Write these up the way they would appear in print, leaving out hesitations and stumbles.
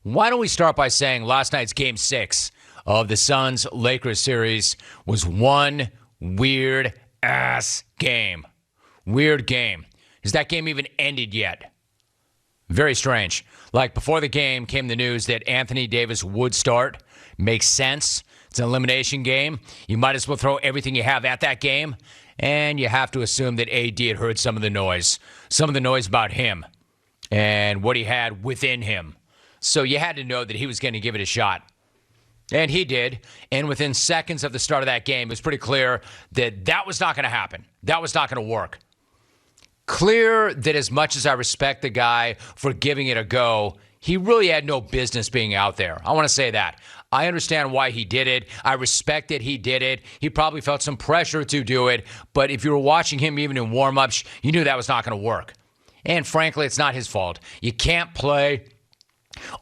Why don't we start by saying last night's Game 6 of the Suns-Lakers series was one weird-ass game. Weird game. Has that game even ended yet? Very strange. Like, before the game came the news that Anthony Davis would start. Makes sense. It's an elimination game. You might as well throw everything you have at that game. And you have to assume that AD had heard some of the noise. Some of the noise about him and what he had within him. So you had to know that he was going to give it a shot. And he did. And within seconds of the start of that game, it was pretty clear that that was not going to happen. That was not going to work. Clear that as much as I respect the guy for giving it a go, he really had no business being out there. I want to say that. I understand why he did it. I respect that he did it. He probably felt some pressure to do it. But if you were watching him even in warm-ups, you knew that was not going to work. And frankly, it's not his fault. You can't play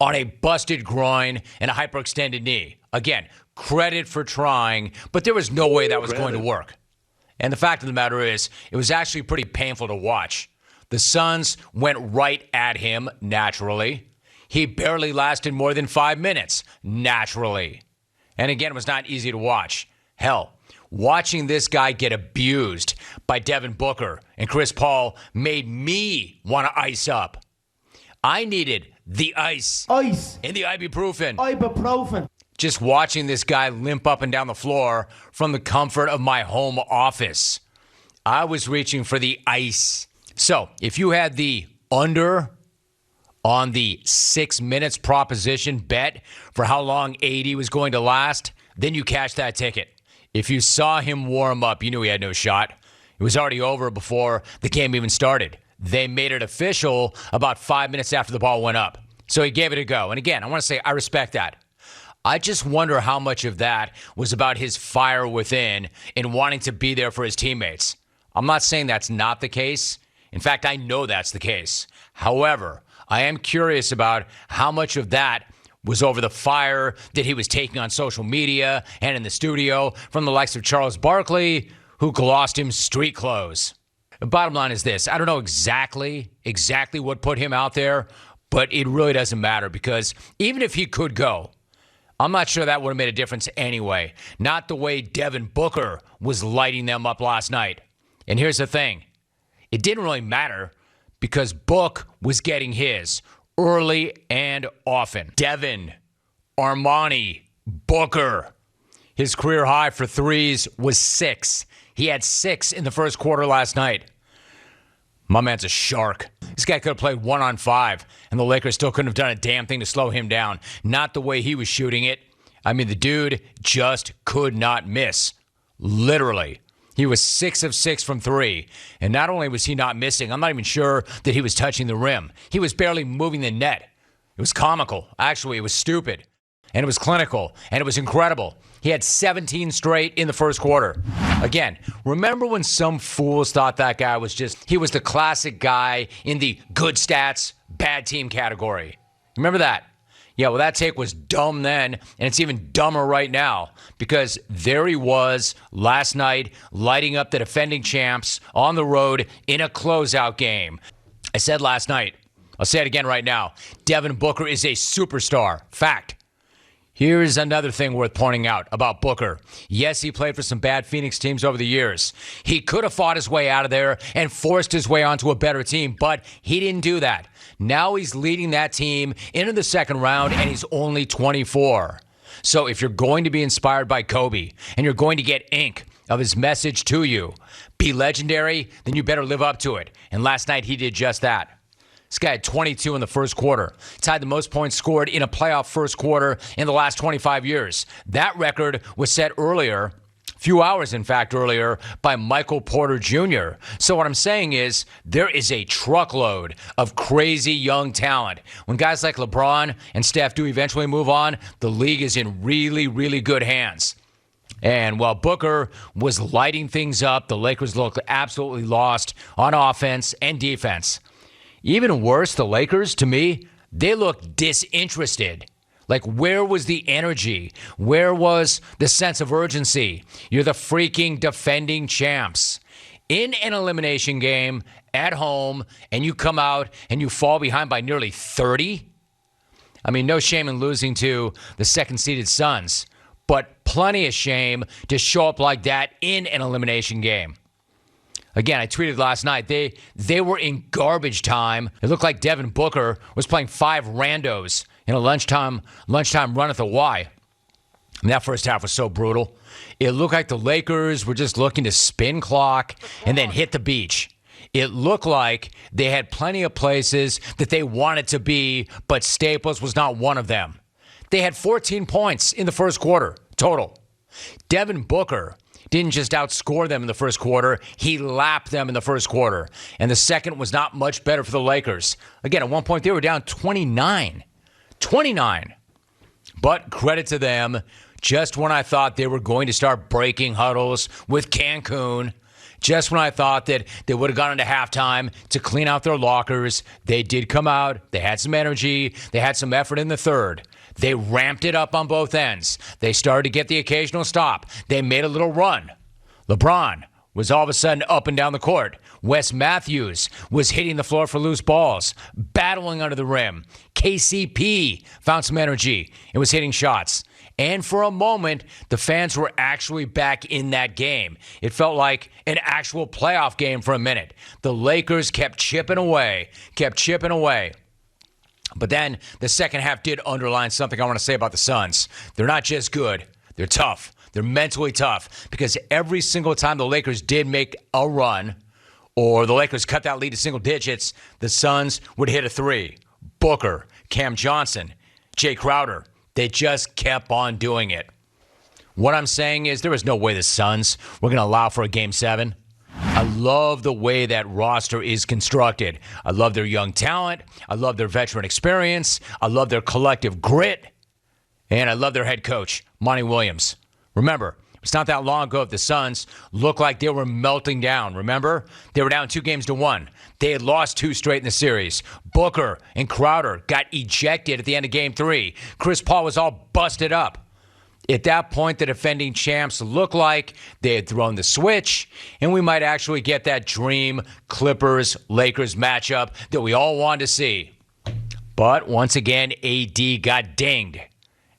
on a busted groin and a hyperextended knee. Again, credit for trying, but there was no way that was going to work. And the fact of the matter is, it was actually pretty painful to watch. The Suns went right at him, naturally. He barely lasted more than 5 minutes, naturally. And again, it was not easy to watch. Hell, watching this guy get abused by Devin Booker and Chris Paul made me want to ice up. I needed the ice. Ice. And the ibuprofen. Ibuprofen. Just watching this guy limp up and down the floor from the comfort of my home office. I was reaching for the ice. So, if you had the under on the 6 minutes proposition bet for how long AD was going to last, then you cashed that ticket. If you saw him warm up, you knew he had no shot. It was already over before the game even started. They made it official about 5 minutes after the ball went up. So he gave it a go. And again, I want to say I respect that. I just wonder how much of that was about his fire within and wanting to be there for his teammates. I'm not saying that's not the case. In fact, I know that's the case. However, I am curious about how much of that was over the fire that he was taking on social media and in the studio from the likes of Charles Barkley, who glossed him street clothes. The bottom line is this. I don't know exactly what put him out there, but it really doesn't matter because even if he could go, I'm not sure that would have made a difference anyway. Not the way Devin Booker was lighting them up last night. And here's the thing. It didn't really matter because Book was getting his early and often. Devin, Armani, Booker. His career high for threes was 6. He had 6 in the first quarter last night. My man's a shark. This guy could have played 1-on-5, and the Lakers still couldn't have done a damn thing to slow him down. Not the way he was shooting it. I mean, the dude just could not miss. Literally. He was 6 of 6 from 3. And not only was he not missing, I'm not even sure that he was touching the rim. He was barely moving the net. It was comical. Actually, it was stupid. And it was clinical. And it was incredible. He had 17 straight in the first quarter. Again, remember when some fools thought that guy was he was the classic guy in the good stats, bad team category? Remember that? Yeah, well, that take was dumb then, and it's even dumber right now because there he was last night lighting up the defending champs on the road in a closeout game. I said last night, I'll say it again right now, Devin Booker is a superstar. Fact. Here's another thing worth pointing out about Booker. Yes, he played for some bad Phoenix teams over the years. He could have fought his way out of there and forced his way onto a better team, but he didn't do that. Now he's leading that team into the second round, and he's only 24. So if you're going to be inspired by Kobe and you're going to get ink of his message to you, be legendary, then you better live up to it. And last night he did just that. This guy had 22 in the first quarter. Tied the most points scored in a playoff first quarter in the last 25 years. That record was set earlier, a few hours, in fact, earlier, by Michael Porter Jr. So what I'm saying is there is a truckload of crazy young talent. When guys like LeBron and Steph do eventually move on, the league is in really, really good hands. And while Booker was lighting things up, the Lakers looked absolutely lost on offense and defense. Even worse, the Lakers, to me, they looked disinterested. Like, where was the energy? Where was the sense of urgency? You're the freaking defending champs. In an elimination game, at home, and you come out and you fall behind by nearly 30? I mean, no shame in losing to the second-seeded Suns, but plenty of shame to show up like that in an elimination game. Again, I tweeted last night, they were in garbage time. It looked like Devin Booker was playing 5 randos in a lunchtime run at the Y. And that first half was so brutal. It looked like the Lakers were just looking to spin clock and then hit the beach. It looked like they had plenty of places that they wanted to be, but Staples was not one of them. They had 14 points in the first quarter total. Devin Booker didn't just outscore them in the first quarter, he lapped them in the first quarter. And the second was not much better for the Lakers. Again, at one point they were down 29. 29. But credit to them, just when I thought they were going to start breaking huddles with Cancun, just when I thought that they would have gone into halftime to clean out their lockers, they did come out. They had some energy. They had some effort in the third. They ramped it up on both ends. They started to get the occasional stop. They made a little run. LeBron was all of a sudden up and down the court. Wes Matthews was hitting the floor for loose balls, battling under the rim. KCP found some energy and was hitting shots. And for a moment, the fans were actually back in that game. It felt like an actual playoff game for a minute. The Lakers kept chipping away. But then the second half did underline something I want to say about the Suns. They're not just good, they're tough. They're mentally tough because every single time the Lakers did make a run or the Lakers cut that lead to single digits, the Suns would hit a three. Booker, Cam Johnson, Jay Crowder, they just kept on doing it. What I'm saying is there was no way the Suns were going to allow for a Game 7. I love the way that roster is constructed. I love their young talent. I love their veteran experience. I love their collective grit. And I love their head coach, Monty Williams. Remember, it's not that long ago that the Suns looked like they were melting down. Remember? They were down 2-1. They had lost 2 straight in the series. Booker and Crowder got ejected at the end of Game 3. Chris Paul was all busted up. At that point, the defending champs looked like they had thrown the switch, and we might actually get that dream Clippers-Lakers matchup that we all wanted to see. But once again, AD got dinged,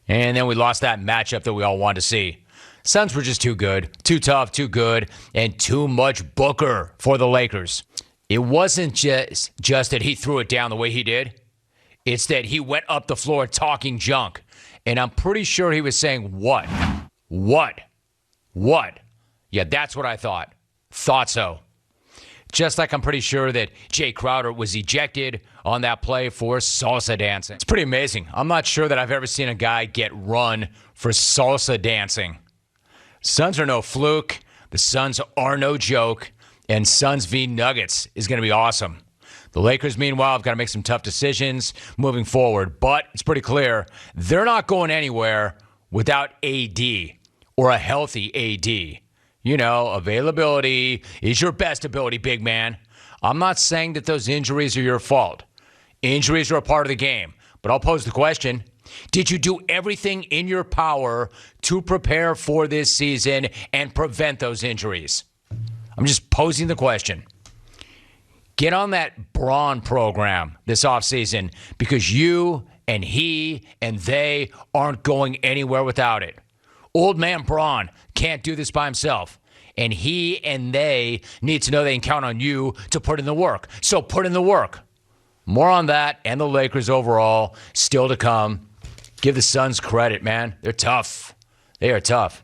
and then we lost that matchup that we all wanted to see. Suns were just too good, too tough, too good, and too much Booker for the Lakers. It wasn't just that he threw it down the way he did. It's that he went up the floor talking junk. And I'm pretty sure he was saying, what? Yeah, that's what I thought. Thought so. Just like I'm pretty sure that Jay Crowder was ejected on that play for salsa dancing. It's pretty amazing. I'm not sure that I've ever seen a guy get run for salsa dancing. Suns are no fluke. The Suns are no joke. And Suns v. Nuggets is going to be awesome. The Lakers, meanwhile, have got to make some tough decisions moving forward. But it's pretty clear they're not going anywhere without AD or a healthy AD. You know, availability is your best ability, big man. I'm not saying that those injuries are your fault. Injuries are a part of the game. But I'll pose the question, did you do everything in your power to prepare for this season and prevent those injuries? I'm just posing the question. Get on that Braun program this offseason because you and he and they aren't going anywhere without it. Old man Braun can't do this by himself. And he and they need to know they can count on you to put in the work. So put in the work. More on that and the Lakers overall still to come. Give the Suns credit, man. They're tough. They are tough.